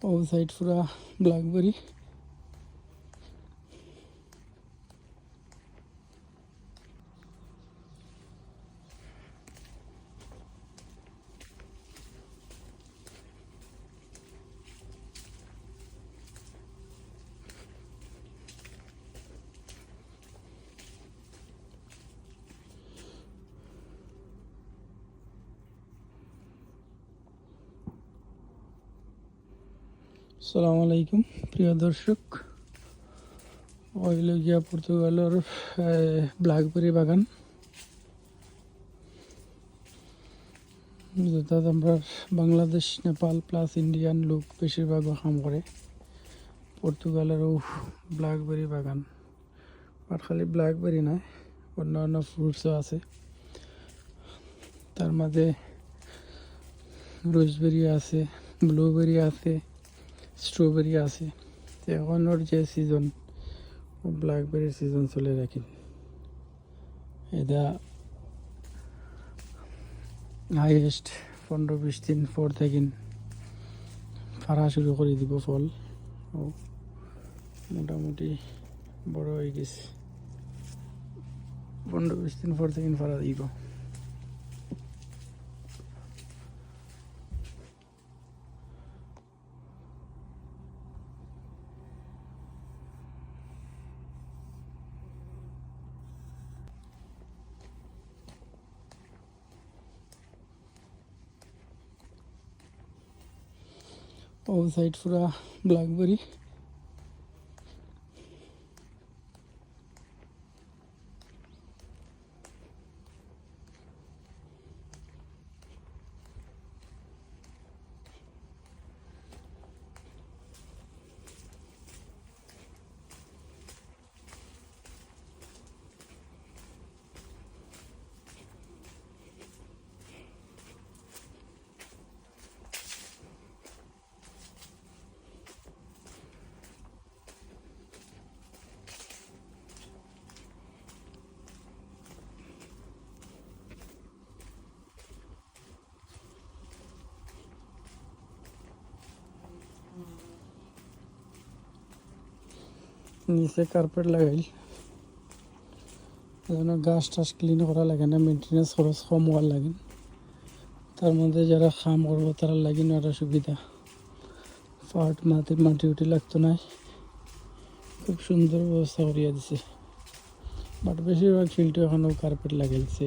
ও side পুরা blackberry. আসসালামু আলাইকুম প্রিয় দর্শক, ওইল গিয়া পর্তুগালের ব্ল্যাকবেরি বাগান, যেটা আমরা বাংলাদেশ, নেপাল প্লাস ইন্ডিয়ান লোক বেশিরভাগ কাম করে। পর্তুগালেরও ব্ল্যাকবেরি বাগান, আর খালি ব্ল্যাকবেরি নয়, অন্যান্য ফ্রুটসও আছে। তার মাঝে রোজবেরি আছে, ব্লুবেরি আছে, স্ট্রবেরি আছে। এখন ওর যে সিজন, ও ব্ল্যাকবেরির সিজন চলে রাখি। এটা হাইয়েস্ট 15-20 দিন পর থেকে ফাড়া শুরু করে দিব ফল। ও মোটামুটি বড় হয়ে গেছে, 15-20 দিন পর থেকে ফাড়া দিব। ও সাইড পুরা ব্ল্যাকবেরি। নিচে কার্পেট লাগাই, গাছ টাছ ক্লিন করা লাগে না, মেনটেন্যান্স খরচ কম হওয়ার লাগে। তার মধ্যে যারা কাম করবো তারা লাগে না, একটা সুবিধা। মাটি উঠি লাগতো না, খুব সুন্দর ব্যবস্থা করিয়া দিছে। বাট বেশিরভাগ ফিল্ডে এখনও কার্পেট লাগাইছে।